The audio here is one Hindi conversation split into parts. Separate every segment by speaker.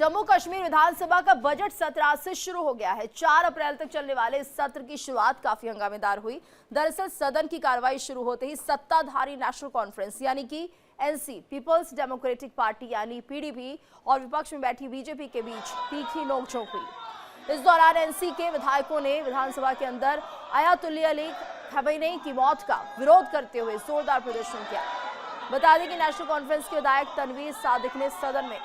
Speaker 1: जम्मू कश्मीर विधानसभा का बजट सत्र आज से शुरू हो गया है। 4 अप्रैल तक चलने वाले इस सत्र की शुरुआत काफी हंगामेदार हुई। दरअसल सदन की कार्रवाई शुरू होते ही सत्ताधारी नेशनल कॉन्फ्रेंस यानी कि एनसी, पीपल्स डेमोक्रेटिक पार्टी यानी पीडीपी और विपक्ष में बैठी बीजेपी के बीच तीखी नोकझोंक हुई। इस दौरान एनसी के विधायकों ने विधानसभा के अंदर आयतुल्लाह अली खamenei की मौत का विरोध करते हुए जोरदार प्रदर्शन किया। बता दें कि नेशनल कॉन्फ्रेंस के विधायक तनवीर सादिक ने सदन में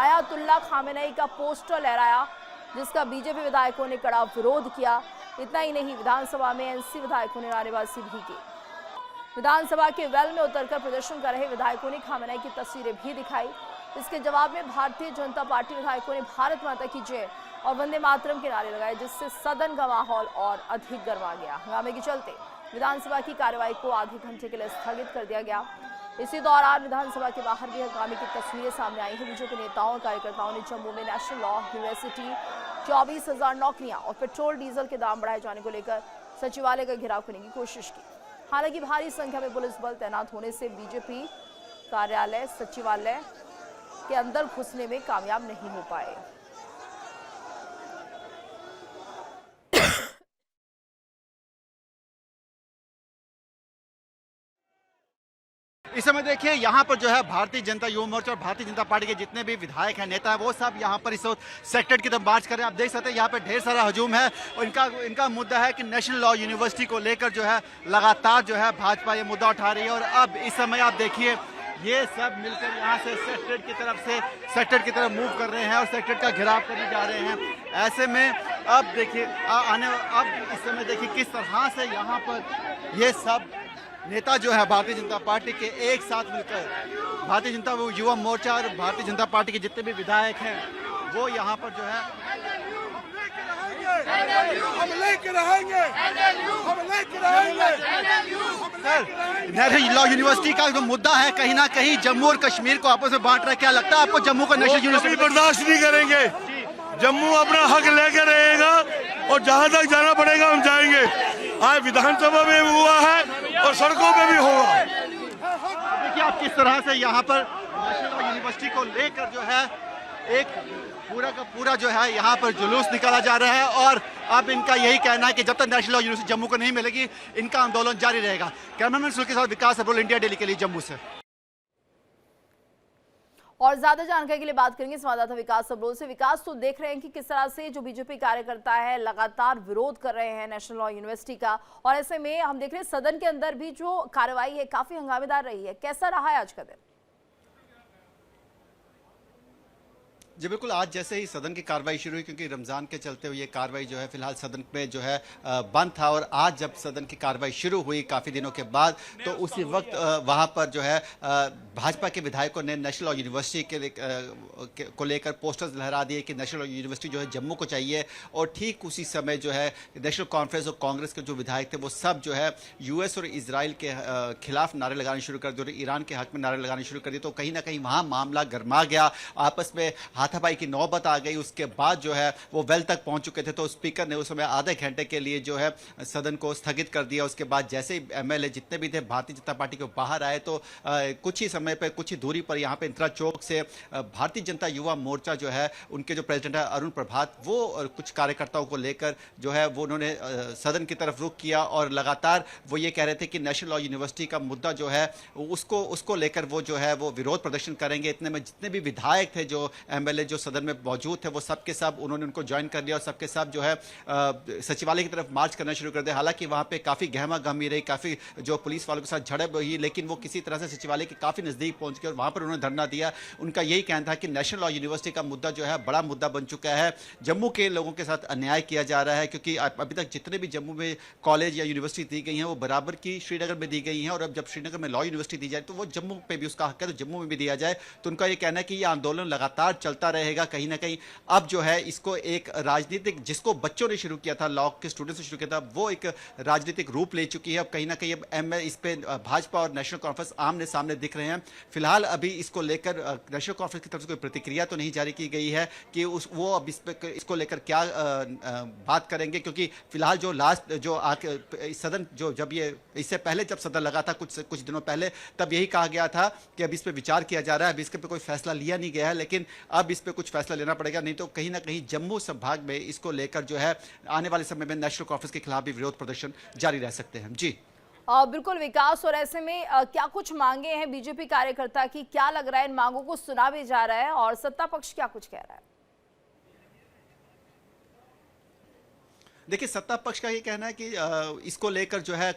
Speaker 1: आयतुल्लाह खamenei का पोस्टर लहराया, जिसका बीजेपी विधायकों ने कड़ा विरोध किया। इतना ही नहीं, विधानसभा में एनसी विधायकों ने नारेबाजी भी की। विधानसभा के वेल में उतरकर प्रदर्शन कर रहे विधायकों ने खamenei की तस्वीरें भी दिखाई। इसके जवाब में भारतीय जनता पार्टी विधायकों ने भारत माता की जय और वंदे मातरम के नारे लगाए, जिससे सदन का माहौल और अधिक गर्मा गया। हंगामे के चलते विधानसभा की कार्यवाही को आधे घंटे के लिए स्थगित कर दिया गया। इसी दौरान विधानसभा के बाहर भी हंगामे की तस्वीरें सामने आई हैं। बीजेपी नेताओं और कार्यकर्ताओं ने जम्मू में नेशनल लॉ यूनिवर्सिटी, 24,000 नौकरियां और पेट्रोल डीजल के दाम बढ़ाए जाने को लेकर सचिवालय का घेराव करने की कोशिश की। हालांकि भारी संख्या में पुलिस बल तैनात होने से बीजेपी कार्यालय सचिवालय के अंदर घुसने में कामयाब नहीं हो पाए।
Speaker 2: इस समय देखिए यहाँ पर जो है भारतीय जनता युवा मोर्चा और भारतीय जनता पार्टी के जितने भी विधायक हैं, नेता हैं, वो सब यहाँ पर इस वक्त सेक्रेटरीट की तरफ मार्च कर रहे हैं। आप देख सकते हैं यहाँ पे ढेर सारा हजूम है और इनका मुद्दा है कि नेशनल लॉ यूनिवर्सिटी को लेकर जो है लगातार जो है भाजपा ये मुद्दा उठा रही है। और अब इस समय आप देखिए ये सब मिलकर यहाँ से सेक्रेटरीट की तरफ मूव कर रहे हैं और सेक्रेटरीट का घेराव करने जा रहे हैं। ऐसे में अब देखिए अब इस समय देखिए किस तरह से यहाँ पर ये सब नेता जो है भारतीय जनता पार्टी के एक साथ मिलकर भारतीय जनता युवा मोर्चा और भारतीय जनता पार्टी के जितने भी विधायक हैं वो यहाँ पर जो है
Speaker 3: हम लेकर रहेंगे।
Speaker 2: नेशनल लॉ यूनिवर्सिटी का जो मुद्दा है कहीं ना कहीं जम्मू और कश्मीर को आपस में बांट रहा है। क्या लगता है आपको जम्मू को नेशनल यूनिवर्सिटी
Speaker 3: बर्दाश्त नहीं करेंगे। जम्मू अपना हक लेकर रहेगा और जहां तक जाना पड़ेगा हम जाएंगे। आज विधानसभा में हुआ है और सड़कों पे भी होगा।
Speaker 2: देखिए आप किस तरह से यहाँ पर नेशनल यूनिवर्सिटी को लेकर जो है एक पूरा का पूरा जो है यहाँ पर जुलूस निकाला जा रहा है और अब इनका यही कहना है कि जब तक नेशनल लॉ यूनिवर्सिटी जम्मू को नहीं मिलेगी इनका आंदोलन जारी रहेगा। कैमरामैन सुनील के साथ विकास अब्रोल, इंडिया डेली के लिए जम्मू से।
Speaker 1: और ज्यादा जानकारी के लिए बात करेंगे संवाददाता विकास अब्रोल से। विकास, तो देख रहे हैं कि किस तरह से जो बीजेपी कार्यकर्ता है लगातार विरोध कर रहे हैं नेशनल लॉ यूनिवर्सिटी का, और ऐसे में हम देख रहे हैं सदन के अंदर भी जो कार्रवाई है काफी हंगामेदार रही है। कैसा रहा है आज का दिन?
Speaker 2: जी बिल्कुल, आज जैसे ही सदन की कार्रवाई शुरू हुई, क्योंकि रमज़ान के चलते हुए ये कार्रवाई जो है फिलहाल सदन में जो है बंद था, और आज जब सदन की कार्रवाई शुरू हुई काफ़ी दिनों के बाद, तो उसी वक्त वहाँ पर जो है भाजपा के विधायकों ने नेशनल लॉ यूनिवर्सिटी को लेकर पोस्टर्स लहरा दिए कि नेशनल लॉ यूनिवर्सिटी जो है जम्मू को चाहिए। और ठीक उसी समय जो है नेशनल कॉन्फ्रेंस और कांग्रेस के जो विधायक थे वो सब जो है यूएस और इजराइल के खिलाफ नारे लगाने शुरू कर दिए और ईरान के हक में नारे लगाने शुरू कर दिए। तो कहीं ना कहीं वहाँ मामला गर्मा गया, आपस में हाथापाई की नौबत आ गई। उसके बाद जो है वो वेल तक पहुंच चुके थे, तो स्पीकर ने उस समय आधे घंटे के लिए जो है सदन को स्थगित कर दिया। उसके बाद जैसे ही एमएलए जितने भी थे भारतीय जनता पार्टी के बाहर आए, तो कुछ ही समय पर कुछ ही दूरी पर यहाँ पे इंदिरा चौक से भारतीय जनता युवा मोर्चा जो है उनके जो प्रेसिडेंट है अरुण प्रभात, वो कुछ कार्यकर्ताओं को लेकर जो है वो उन्होंने सदन की तरफ रुख किया और लगातार वो ये कह रहे थे कि नेशनल लॉ यूनिवर्सिटी का मुद्दा जो है उसको लेकर वो जो है वो विरोध प्रदर्शन करेंगे। इतने में जितने भी विधायक थे, जो एमएलए जो सदन में मौजूद थे, वो सब के सब उन्होंने उनको ज्वाइन कर लिया और सबके सब जो है सचिवालय की तरफ मार्च करना शुरू कर दिया। हालांकि वहां पे काफी गहमा गहमी रही, काफी जो पुलिस वालों के साथ झड़प हुई, लेकिन वो किसी तरह से सचिवालय के काफी नजदीक पहुंच गए और वहां पर उन्होंने धरना दिया। उनका यही कहना था कि नेशनल लॉ यूनिवर्सिटी का मुद्दा जो है बड़ा मुद्दा बन चुका है, जम्मू के लोगों के साथ अन्याय किया जा रहा है, क्योंकि अभी तक जितने भी जम्मू में कॉलेज या यूनिवर्सिटी दी गई हैं वो बराबर की श्रीनगर में दी गई हैं, और अब जब श्रीनगर में लॉ यूनिवर्सिटी दी जाए तो वो जम्मू पे भी उसका हक है, तो जम्मू में भी दिया जाए। तो उनका ये कहना है कि ये आंदोलन लगातार चलता रहेगा। कहीं ना कहीं अब जो है इसको एक राजनीतिक, जिसको बच्चों ने शुरू किया था, लॉ के स्टूडेंट्स ने शुरू किया था, वो एक राजनीतिक रूप ले चुकी है। अब कहीं ना कहीं अब इस पे भाजपा और नेशनल कॉन्फ्रेंस आमने सामने दिख रहे हैं। फिलहाल अभी इसको लेकर नेशनल कॉन्फ्रेंस की तरफ से कोई प्रतिक्रिया तो नहीं जारी की गई है कि वो अब इसको लेकर क्या बात करेंगे, क्योंकि फिलहाल जो लास्ट जो सदन जो जब ये इससे पहले जब सदन लगा था कुछ दिनों पहले, तब यही कहा गया था कि अब इस पर विचार किया जा रहा है, अब इसके पे कोई फैसला लिया नहीं गया है। लेकिन अब अब इस पे कुछ फैसला लेना पड़ेगा, नहीं तो कहीं ना कहीं जम्मू संभाग में इसको लेकर जो है आने वाले समय में नेशनल कॉन्फ्रेंस के खिलाफ भी विरोध प्रदर्शन जारी रह सकते हैं। जी
Speaker 1: बिल्कुल विकास, और ऐसे में क्या कुछ मांगे हैं बीजेपी कार्यकर्ता की, क्या लग रहा है इन मांगों को सुना भी जा रहा है और सत्ता पक्ष क्या कुछ कह रहा है?
Speaker 2: देखिए, सत्ता पक्ष का ये कहना है कि इसको लेकर जो है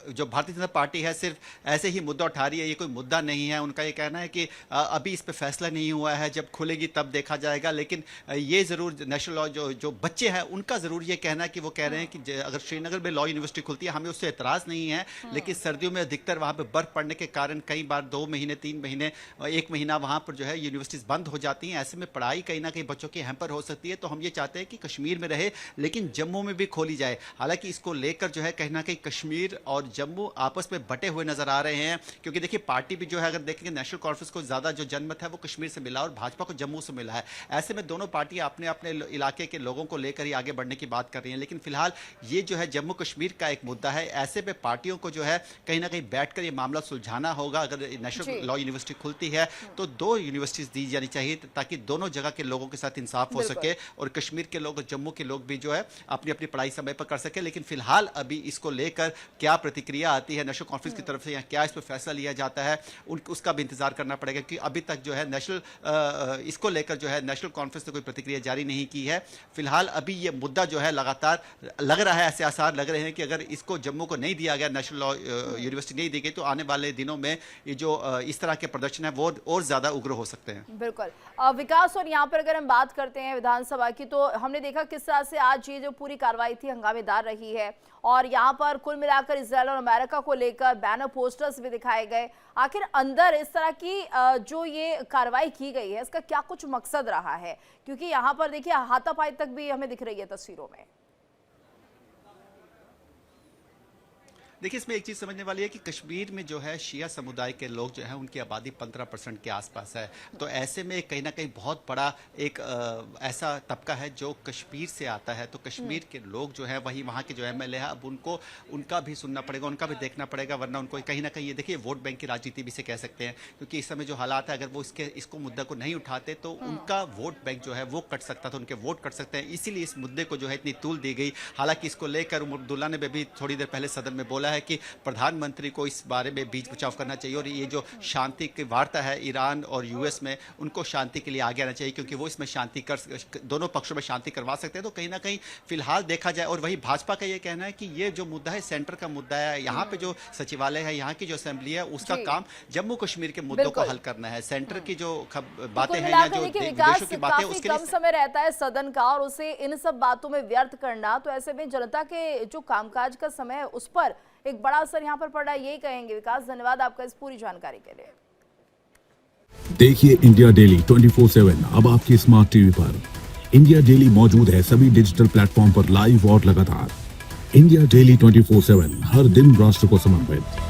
Speaker 2: जो भारतीय जनता पार्टी है सिर्फ ऐसे ही मुद्दा उठा रही है, ये कोई मुद्दा नहीं है। उनका ये कहना है कि अभी इस पे फैसला नहीं हुआ है, जब खुलेगी तब देखा जाएगा। लेकिन ये ज़रूर नेशनल लॉ जो बच्चे हैं उनका ज़रूर ये कहना है कि वो कह रहे हैं कि अगर श्रीनगर में लॉ यूनिवर्सिटी खुलती है हमें उससे एतराज़ नहीं है, लेकिन सर्दियों में अधिकतर वहाँ पर बर्फ़ पड़ने के कारण कई बार 2 महीने 3 महीने 1 महीना वहाँ पर जो है यूनिवर्सिटीज़ बंद हो जाती हैं। ऐसे में पढ़ाई कहीं ना कहीं बच्चों की हैम्पर हो सकती है। तो हम ये चाहते हैं कि कश्मीर में रहे लेकिन जम्मू में भी खोली जाए। हालांकि इसको लेकर जो है कहीं ना कहीं कश्मीर और जम्मू आपस में बटे हुए नजर आ रहे हैं, क्योंकि देखिए पार्टी भी जो है अगर देखेंगे नेशनल कॉन्फ्रेंस को ज्यादा जो जनमत है वो कश्मीर से मिला और भाजपा को जम्मू से मिला है। ऐसे में दोनों पार्टियां अपने अपने इलाके के लोगों को लेकर ही आगे बढ़ने की बात कर रही हैं। लेकिन फिलहाल ये जो है जम्मू कश्मीर का एक मुद्दा है। ऐसे में पार्टियों को जो है कहीं ना कहीं बैठकर ये मामला सुलझाना होगा। अगर नेशनल लॉ यूनिवर्सिटी खुलती है तो 2 यूनिवर्सिटीज दी जानी चाहिए ताकि दोनों जगह के लोगों के साथ इंसाफ हो सके और कश्मीर के लोग और जम्मू के लोग भी जो है अपनी अपनी पढ़ाई समय पर कर सके। लेकिन फिलहाल अभी इसको लेकर क्या प्रतिक्रिया आती है नेशनल कॉन्फ्रेंस की तरफ से या क्या इस पर फैसला लिया जाता है उसका भी इंतजार करना पड़ेगा, क्योंकि अभी तक जो है इसको लेकर जो है नेशनल कॉन्फ्रेंस ने कोई प्रतिक्रिया जारी नहीं की है। फिलहाल अभी ये मुद्दा जो है लगातार लग रहा है, ऐसे आसार लग रहे हैं कि अगर इसको जम्मू को नहीं दिया गया, नेशनल लॉ यूनिवर्सिटी नहीं दी गई, तो आने वाले दिनों में ये जो इस तरह के प्रदर्शन है वो और ज्यादा उग्र हो सकते हैं।
Speaker 1: बिल्कुल विकास, और यहाँ पर अगर हम बात करते हैं विधानसभा की, तो हमने देखा किस तरह से आज ये जो पूरी कार्रवाई थी हंगामेदार रही है और यहाँ पर कुल मिलाकर इजराइल और अमेरिका को लेकर बैनर पोस्टर्स भी दिखाए गए। आखिर अंदर इस तरह की जो ये कार्रवाई की गई है इसका क्या कुछ मकसद रहा है, क्योंकि यहाँ पर देखिए हाथापाई तक भी हमें दिख रही है तस्वीरों में।
Speaker 2: देखिए, इसमें एक चीज़ समझने वाली है कि कश्मीर में जो है शिया समुदाय के लोग जो हैं उनकी आबादी 15% के आसपास है। तो ऐसे में कहीं ना कहीं बहुत बड़ा एक ऐसा तबका है जो कश्मीर से आता है। तो कश्मीर के लोग जो है वही वहाँ के जो एमएलए हैं, अब उनका भी सुनना पड़ेगा, उनका भी देखना पड़ेगा, वरना उनको कहीं ना कहीं ये देखिए वोट बैंक की राजनीति भी से कह सकते हैं। क्योंकि इस समय जो हालात है, अगर वो इसको मुद्दा को नहीं उठाते तो उनका वोट बैंक जो है वो कट सकता था, उनके वोट कट सकते हैं। इसीलिए इस मुद्दे को जो है इतनी तूल दी गई। हालांकि इसको लेकर उमर अब्दुल्ला ने भी थोड़ी देर पहले सदन में बोला है कि प्रधानमंत्री को इस बारे में बीच बचाव करना चाहिए और ये जो शांति की वार्ता है ईरान और यूएस में, उनको शांति के लिए आगे आना चाहिए, क्योंकि वो इसमें शांति दोनों पक्षों में शांति करवा सकते हैं। तो कहीं ना कहीं फिलहाल देखा जाए, और वही भाजपा का ये कहना है कि ये जो मुद्दा है सेंटर का मुद्दा है। यहाँ पे जो सचिवालय है, यहाँ की जो असेंबली है, उसका काम जम्मू कश्मीर के मुद्दों को हल करना है। सेंटर की जो बातें हैं या जो विदेशों की बातें, उसके लिए
Speaker 1: कम समय रहता है सदन का और उसे इन सब बातों में व्यर्थ करना, तो ऐसे में जनता के जो कामकाज का समय है उस पर एक बड़ा असर यहाँ पर पड़ रहा है, यही कहेंगे। विकास, धन्यवाद आपका इस पूरी जानकारी के लिए।
Speaker 4: देखिए इंडिया डेली 24/7 अब आपकी स्मार्ट टीवी पर। इंडिया डेली मौजूद है सभी डिजिटल प्लेटफॉर्म पर लाइव और लगातार। इंडिया डेली 24/7 हर दिन राष्ट्र को समर्पित।